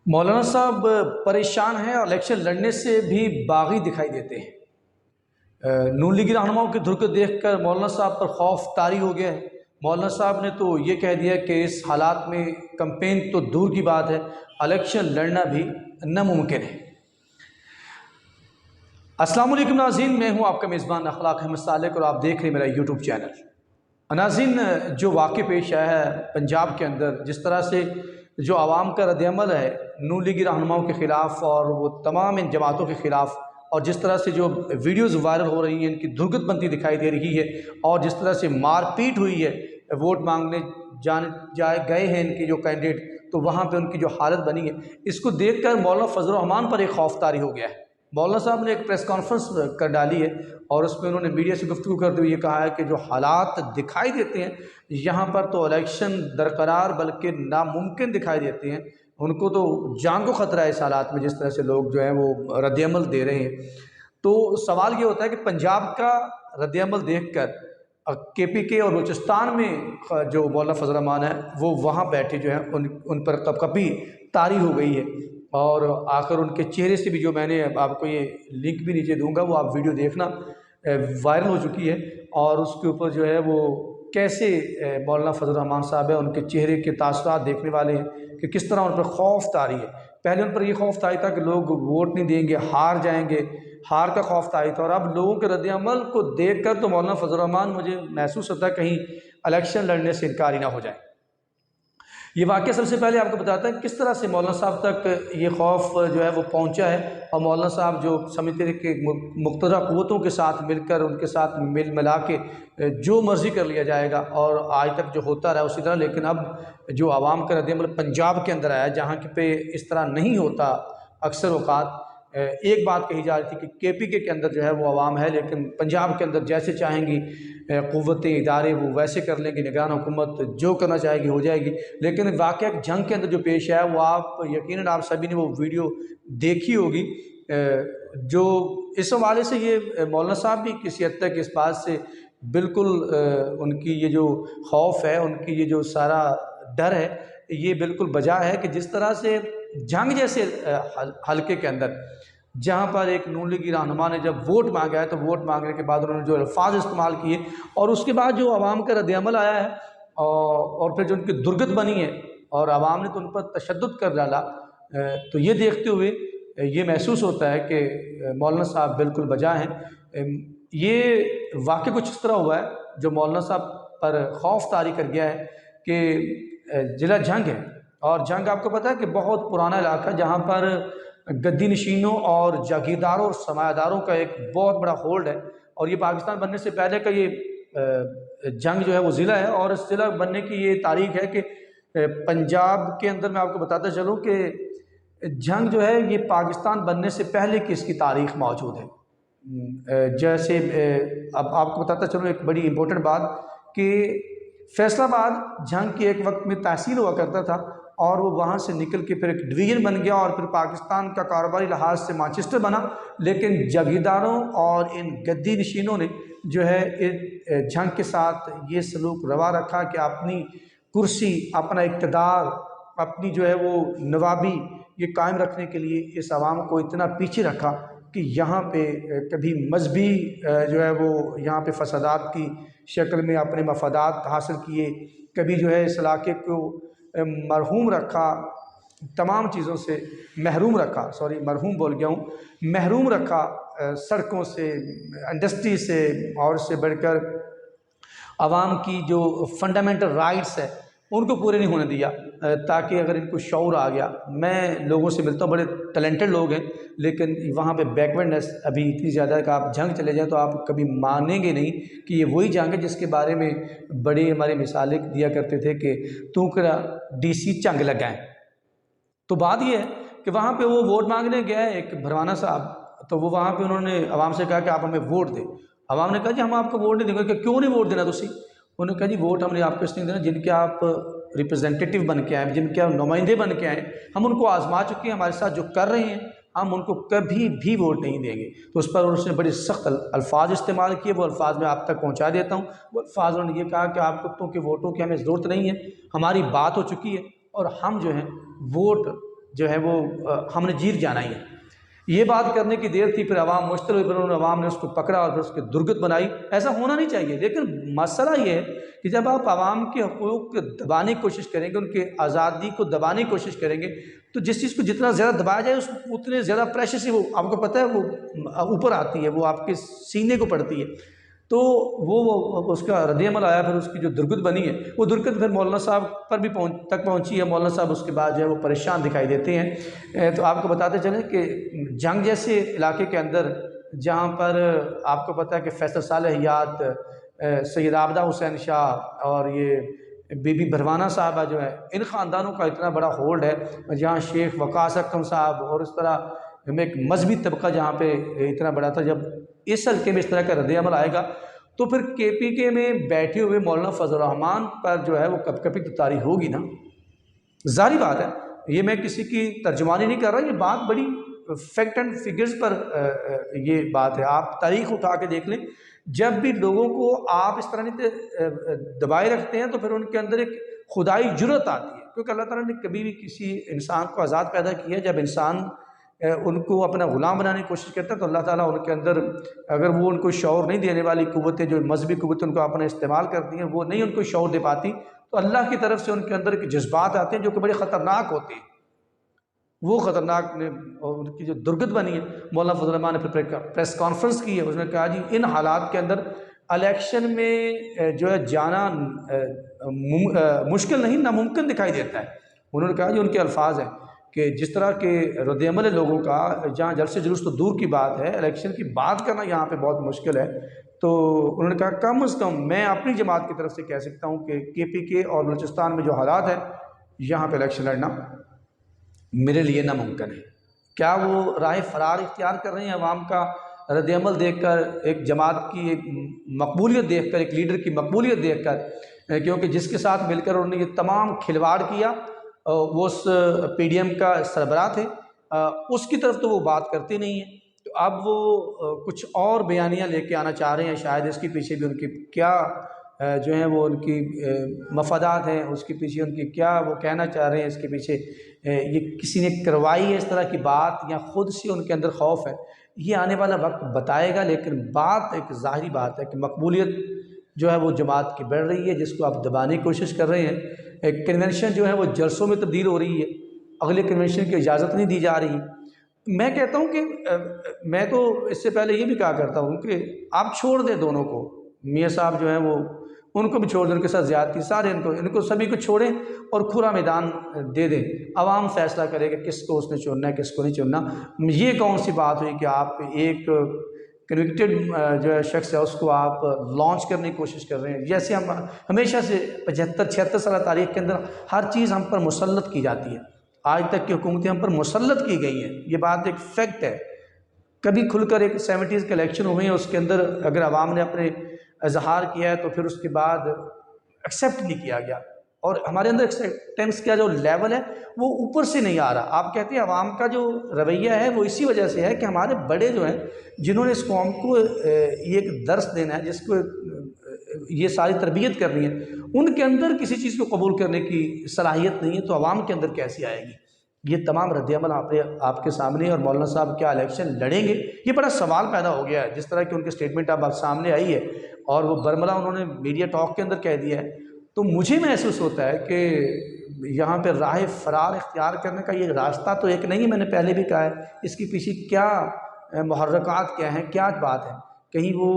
مولانا صاحب پریشان ہیں اور الیکشن لڑنے سے بھی باغی دکھائی دیتے ہیں۔ نون لیگی رہنماؤں کے دھر کو دیکھ کر مولانا صاحب پر خوف طاری ہو گیا ہے۔ مولانا صاحب نے تو یہ کہہ دیا کہ اس حالات میں کمپین تو دور کی بات ہے، الیکشن لڑنا بھی ناممکن ہے۔ السلام علیکم ناظرین، میں ہوں آپ کا میزبان اخلاق احمد سالک اور آپ دیکھ رہے ہیں میرا یوٹیوب چینل۔ ناظرین، جو واقعہ پیش آیا ہے پنجاب کے اندر، جس طرح سے جو عوام کا رد عمل ہے نون لیگی رہنماؤں کے خلاف اور وہ تمام ان جماعتوں کے خلاف، اور جس طرح سے جو ویڈیوز وائرل ہو رہی ہیں ان کی درگت بنتی دکھائی دے رہی ہے، اور جس طرح سے مار پیٹ ہوئی ہے ووٹ مانگنے گئے ہیں ان کے جو کینڈیڈیٹ، تو وہاں پہ ان کی جو حالت بنی ہے، اس کو دیکھ کر مولانا فضل الرحمان پر ایک خوف طاری ہو گیا ہے۔ مولانا صاحب نے ایک پریس کانفرنس کر ڈالی ہے اور اس میں انہوں نے میڈیا سے گفتگو کرتے ہوئے یہ کہا ہے کہ جو حالات دکھائی دیتے ہیں یہاں پر تو الیکشن درقرار بلکہ ناممکن دکھائی دیتے ہیں۔ ان کو تو جان کو خطرہ ہے اس حالات میں، جس طرح سے لوگ جو ہیں وہ رد عمل دے رہے ہیں۔ تو سوال یہ ہوتا ہے کہ پنجاب کا رد عمل دیکھ کر کے پی کے اور بلوچستان میں جو مولانا فضل الرحمان ہے وہ وہاں بیٹھے جو ہیں ان پر کپی طاری ہو گئی ہے، اور آخر ان کے چہرے سے بھی جو میں نے آپ کو یہ لنک بھی نیچے دوں گا وہ آپ ویڈیو دیکھنا، وائرل ہو چکی ہے، اور اس کے اوپر جو ہے وہ کیسے مولانا فضل الرحمان صاحب ہیں، ان کے چہرے کے تاثرات دیکھنے والے ہیں کہ کس طرح ان پر خوف طاری ہے۔ پہلے ان پر یہ خوف طاری تھا کہ لوگ ووٹ نہیں دیں گے، ہار جائیں گے، ہار کا خوف طاری تھا، اور اب لوگوں کے رد عمل کو دیکھ کر تو مولانا فضل الرحمان مجھے محسوس ہوتا ہے کہیں الیکشن لڑنے سے انکاری نہ ہو جائے۔ یہ واقعہ سب سے پہلے آپ کو بتاتا ہے کس طرح سے مولانا صاحب تک یہ خوف جو ہے وہ پہنچا ہے، اور مولانا صاحب جو سمجھتے تھے کہ مقتدر قوتوں کے ساتھ مل کر ان کے ساتھ ملا کے جو مرضی کر لیا جائے گا، اور آج تک جو ہوتا رہا اسی طرح، لیکن اب جو عوام کا رد عمل پنجاب کے اندر آیا جہاں پہ اس طرح نہیں ہوتا اکثر اوقات، ایک بات کہی جا رہی تھی کہ پی کے اندر جو ہے وہ عوام ہے، لیکن پنجاب کے اندر جیسے چاہیں گی قوتیں ادارے وہ ویسے کر لیں گے، نگران حکومت جو کرنا چاہے گی ہو جائے گی۔ لیکن واقعہ جنگ کے اندر جو پیش ہے وہ آپ یقیناً آپ سبھی نے وہ ویڈیو دیکھی ہوگی، جو اس حوالے سے یہ مولانا صاحب بھی کسی حد تک اس بات سے بالکل ان کی یہ جو خوف ہے، ان کی یہ جو سارا ڈر ہے، یہ بالکل بجا ہے کہ جس طرح سے جنگ جیسے حلقے کے اندر جہاں پر ایک نون لیگی رہنما نے جب ووٹ مانگا ہے تو ووٹ مانگنے کے بعد انہوں نے جو الفاظ استعمال کیے، اور اس کے بعد جو عوام کا رد عمل آیا ہے اور پھر جو ان کی درگت بنی ہے اور عوام نے تو ان پر تشدد کر ڈالا، تو یہ دیکھتے ہوئے یہ محسوس ہوتا ہے کہ مولانا صاحب بالکل بجا ہیں۔ یہ واقعہ کچھ اس طرح ہوا ہے جو مولانا صاحب پر خوف طاری کر گیا ہے کہ ضلع جنگ ہے، اور جنگ آپ کو پتہ ہے کہ بہت پرانا علاقہ ہے جہاں پر گدی نشینوں اور جاگیرداروں اور سرمایہ داروں کا ایک بہت بڑا ہولڈ ہے، اور یہ پاکستان بننے سے پہلے کا یہ جنگ جو ہے وہ ضلع ہے، اور اس ضلع بننے کی یہ تاریخ ہے کہ پنجاب کے اندر میں آپ کو بتاتا چلوں کہ جنگ جو ہے یہ پاکستان بننے سے پہلے کی اس کی تاریخ موجود ہے۔ جیسے اب آپ کو بتاتا چلوں ایک بڑی امپورٹنٹ بات کہ فیصل آباد جنگ کے ایک وقت میں تحصیل ہوا کرتا تھا، اور وہ وہاں سے نکل کے پھر ایک ڈویژن بن گیا، اور پھر پاکستان کا کاروباری لحاظ سے مانچسٹر بنا، لیکن جاگیرداروں اور ان گدی نشینوں نے جو ہے جنگ کے ساتھ یہ سلوک روا رکھا کہ اپنی کرسی، اپنا اقتدار، اپنی جو ہے وہ نوابی یہ قائم رکھنے کے لیے اس عوام کو اتنا پیچھے رکھا کہ یہاں پہ کبھی مذہبی جو ہے وہ یہاں پہ فسادات کی شکل میں اپنے مفادات حاصل کیے، کبھی جو ہے اس علاقے کو مرحوم رکھا، تمام چیزوں سے محروم رکھا، مرحوم بول گیا ہوں، محروم رکھا، سڑکوں سے، انڈسٹری سے، اور اس سے بڑھ کر عوام کی جو فنڈامنٹل رائٹس ہے ان کو پورے نہیں ہونے دیا، تاکہ اگر ان کو شعور آ گیا۔ میں لوگوں سے ملتا ہوں، بڑے ٹیلنٹڈ لوگ ہیں، لیکن وہاں پہ بیکورڈنیس ابھی اتنی زیادہ ہے کہ آپ جنگ چلے جائیں تو آپ کبھی مانیں گے نہیں کہ یہ وہی جنگ ہے جس کے بارے میں بڑی ہماری مثالیں دیا کرتے تھے کہ تو کرا ڈی سی چنگ لگائیں۔ تو بات یہ ہے کہ وہاں پہ وہ ووٹ مانگنے گیا ایک بھروانہ صاحب، تو وہ وہاں پہ انہوں نے عوام سے کہا کہ آپ ہمیں ووٹ دیں۔ عوام نے کہا جی ہم آپ کو ووٹ نہیں دیں گے۔ کہ کیوں نہیں ووٹ دینا تسی؟ انہوں نے کہا جی ووٹ ہم نے آپ کو اس لیے دینا جن کے آپ ریپرزینٹیٹیو بن کے آئے، جن کے نمائندے بن کے آئے، ہم ان کو آزما چکے ہیں، ہمارے ساتھ جو کر رہے ہیں ہم ان کو کبھی بھی ووٹ نہیں دیں گے۔ تو اس پر اس نے بڑے سخت الفاظ استعمال کیے، وہ الفاظ میں آپ تک پہنچا دیتا ہوں۔ وہ الفاظ انہوں نے یہ کہا کہ آپ کتوں کے ووٹوں کی ہمیں ضرورت نہیں ہے، ہماری بات ہو چکی ہے، اور ہم جو ہیں ووٹ جو ہے وہ ہم نے جیت جانا ہی ہے۔ یہ بات کرنے کی دیر تھی، پھر عوام مشتعل ہوئی، پھر انہوں نے عوام نے اس کو پکڑا اور پھر اس کی درگت بنائی۔ ایسا ہونا نہیں چاہیے، لیکن مسئلہ یہ ہے کہ جب آپ عوام کے حقوق کو دبانے کی کوشش کریں گے، ان کی آزادی کو دبانے کی کوشش کریں گے، تو جس چیز کو جتنا زیادہ دبایا جائے اس اتنے زیادہ پریشر سے وہ آپ کو پتہ ہے وہ اوپر آتی ہے، وہ آپ کے سینے کو پڑتی ہے، تو وہ اس کا رد عمل آیا، پھر اس کی جو درگت بنی ہے وہ درگت پھر مولانا صاحب پر بھی پہنچی ہے۔ مولانا صاحب اس کے بعد جو ہے وہ پریشان دکھائی دیتے ہیں۔ تو آپ کو بتاتے چلیں کہ جنگ جیسے علاقے کے اندر جہاں پر آپ کو پتہ ہے کہ فیصل صالح حیات، سید عابدہ حسین شاہ اور یہ بی بی بھروانہ صاحبہ جو ہے، ان خاندانوں کا اتنا بڑا ہولڈ ہے، جہاں شیخ وقاص اکرم صاحب اور اس طرح میں ایک مذہبی طبقہ جہاں پہ اتنا بڑا تھا، جب اس حلقے میں اس طرح کا رد عمل آئے گا تو پھر کے پی کے میں بیٹھے ہوئے مولانا فضل الرحمان پر جو ہے وہ کب کبھی تو تاری ہوگی نا۔ ظاہری بات ہے، یہ میں کسی کی ترجمانی نہیں کر رہا، یہ بات بڑی فیکٹ اینڈ فگرز پر یہ بات ہے۔ آپ تاریخ اٹھا کے دیکھ لیں، جب بھی لوگوں کو آپ اس طرح نہیں دبائے رکھتے ہیں تو پھر ان کے اندر ایک خدائی جرأت آتی ہے، کیونکہ اللہ تعالیٰ نے کبھی بھی کسی انسان کو آزاد پیدا کیا ہے۔ جب انسان ان کو اپنا غلام بنانے کی کوشش کرتا ہے تو اللہ تعالیٰ ان کے اندر، اگر وہ ان کو شعور نہیں دینے والی قوتیں جو مذہبی قوتیں ان کو اپنا استعمال کرتی ہیں، وہ نہیں ان کو شعور دے پاتی، تو اللہ کی طرف سے ان کے اندر جذبات آتے ہیں جو کہ بڑے خطرناک ہوتے ہیں۔ وہ خطرناک نے ان کی جو درگت بنی ہے، مولانا فضل الرحمان نے پھر پریس کانفرنس کی ہے، اس نے کہا جی ان حالات کے اندر الیکشن میں جو ہے جانا مشکل نہیں ناممکن دکھائی دیتا ہے۔ انہوں نے کہا جی ان کے الفاظ ہیں کہ جس طرح کے رد عمل ہے لوگوں کا، جہاں جلسے جلوس تو دور کی بات ہے، الیکشن کی بات کرنا یہاں پہ بہت مشکل ہے۔ تو انہوں نے کہا کم از کم میں اپنی جماعت کی طرف سے کہہ سکتا ہوں کہ کے پی کے اور بلوچستان میں جو حالات ہیں، یہاں پہ الیکشن لڑنا میرے لیے ناممکن ہے۔ کیا وہ راہ فرار اختیار کر رہے ہیں عوام کا رد عمل دیکھ کر، ایک جماعت کی ایک مقبولیت دیکھ کر، ایک لیڈر کی مقبولیت دیکھ کر، کیونکہ جس کے ساتھ مل کر انہوں نے یہ تمام کھلواڑ کیا، وہ اس پی ڈی ایم کا سربراہ تھے، اس کی طرف تو وہ بات کرتے نہیں ہیں، تو اب وہ کچھ اور بیانیاں لے کے آنا چاہ رہے ہیں، شاید اس کے پیچھے بھی ان کی کیا جو ہیں وہ ان کی مفادات ہیں، اس کے پیچھے ان کی کیا وہ کہنا چاہ رہے ہیں، اس کے پیچھے یہ کسی نے کروائی ہے اس طرح کی بات یا خود سے ان کے اندر خوف ہے، یہ آنے والا وقت بتائے گا۔ لیکن بات ایک ظاہری بات ہے کہ مقبولیت جو ہے وہ جماعت کی بڑھ رہی ہے، جس کو آپ دبانے کی کوشش کر رہے ہیں۔ ایک کنونشن جو ہے وہ جلسوں میں تبدیل ہو رہی ہے، اگلے کنونشن کی اجازت نہیں دی جا رہی۔ میں کہتا ہوں کہ میں تو اس سے پہلے یہ بھی کہا کرتا ہوں کہ آپ چھوڑ دیں دونوں کو، میاں صاحب جو ہیں وہ ان کو بھی چھوڑ دیں، ان کے ساتھ زیادتی سارے ان کو سبھی کو چھوڑیں اور کھلا میدان دے دیں، عوام فیصلہ کرے کہ کس کو اس نے چننا ہے کس کو نہیں چننا۔ یہ کون سی بات ہوئی کہ آپ ایک کنوکٹڈ جو ہے شخص ہے اس کو آپ لانچ کرنے کی کوشش کر رہے ہیں، جیسے ہم ہمیشہ سے 75-76 سالہ تاریخ کے اندر ہر چیز ہم پر مسلط کی جاتی ہے، آج تک کی حکومتیں ہم پر مسلط کی گئی ہیں، یہ بات ایک فیکٹ ہے۔ کبھی کھل کر ایک 70s کے الیکشن ہوئے ہیں، اس کے اندر اگر عوام نے اپنے اظہار کیا ہے تو پھر اس کے بعد ایکسیپٹ نہیں کیا گیا، اور ہمارے اندر ایکسیپٹنس کا جو لیول ہے وہ اوپر سے نہیں آ رہا۔ آپ کہتے ہیں عوام کا جو رویہ ہے وہ اسی وجہ سے ہے کہ ہمارے بڑے جو ہیں جنہوں نے اس قوم کو یہ ایک درس دینا ہے، جس کو یہ ساری تربیت کرنی ہے، ان کے اندر کسی چیز کو قبول کرنے کی صلاحیت نہیں ہے، تو عوام کے اندر کیسی آئے گی؟ یہ تمام رد عمل آپ کے سامنے، اور مولانا صاحب کیا الیکشن لڑیں گے یہ بڑا سوال پیدا ہو گیا ہے، جس طرح کی ان کی اسٹیٹمنٹ اب سامنے آئی ہے اور وہ برملا انہوں نے میڈیا ٹاک کے اندر کہہ دیا ہے، تو مجھے محسوس ہوتا ہے کہ یہاں پہ راہ فرار اختیار کرنے کا یہ راستہ تو ایک نہیں ہے، میں نے پہلے بھی کہا ہے، اس کے پیچھے کیا محرکات کیا ہیں، کیا بات ہے، کہیں وہ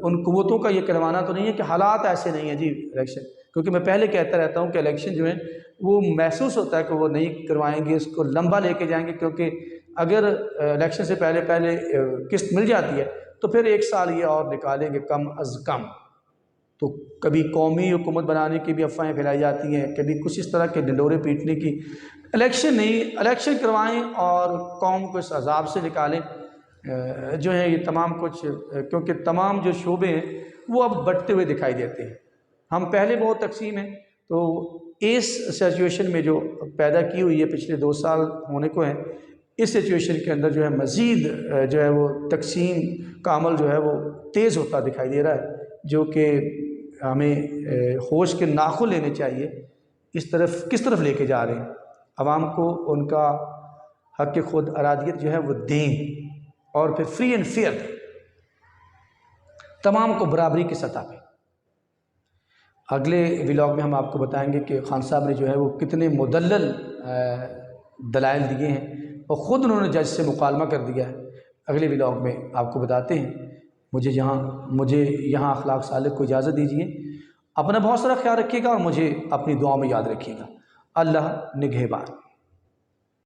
ان قوتوں کا یہ کروانا تو نہیں ہے کہ حالات ایسے نہیں ہیں جی الیکشن، کیونکہ میں پہلے کہتا رہتا ہوں کہ الیکشن جو ہے وہ محسوس ہوتا ہے کہ وہ نہیں کروائیں گے، اس کو لمبا لے کے جائیں گے، کیونکہ اگر الیکشن سے پہلے قسط مل جاتی ہے تو پھر 1 سال یہ اور نکالیں گے کم از کم۔ تو کبھی قومی حکومت بنانے کی بھی افواہیں پھیلائی جاتی ہیں، کبھی کچھ اس طرح کے ڈنڈورے پیٹنے کی۔ الیکشن نہیں، الیکشن کروائیں اور قوم کو اس عذاب سے نکالیں جو ہے یہ تمام کچھ، کیونکہ تمام جو شعبے ہیں وہ اب بٹتے ہوئے دکھائی دیتے ہیں۔ ہم پہلے بہت تقسیم ہیں، تو اس سچویشن میں جو پیدا کی ہوئی ہے پچھلے 2 سال ہونے کو ہیں، اس سچویشن کے اندر جو ہے مزید جو ہے وہ تقسیم کا عمل جو ہے وہ تیز ہوتا دکھائی دے رہا ہے، جو کہ ہمیں ہوش کے ناخن لینے چاہیے، اس طرف کس طرف لے کے جا رہے ہیں۔ عوام کو ان کا حق خود ارادیت جو ہے وہ دیں، اور پھر فری اینڈ فیئر دیں، تمام کو برابری کی سطح پہ۔ اگلے ولاگ میں ہم آپ کو بتائیں گے کہ خان صاحب نے جو ہے وہ کتنے مدلل دلائل دیے ہیں، اور خود انہوں نے جج سے مکالمہ کر دیا ہے۔ اگلے ولاگ میں آپ کو بتاتے ہیں۔ مجھے یہاں اخلاق سالک کو اجازت دیجیے۔ اپنا بہت سارا خیال رکھیے گا، اور مجھے اپنی دعاؤں میں یاد رکھیے گا۔ اللہ نگہبان۔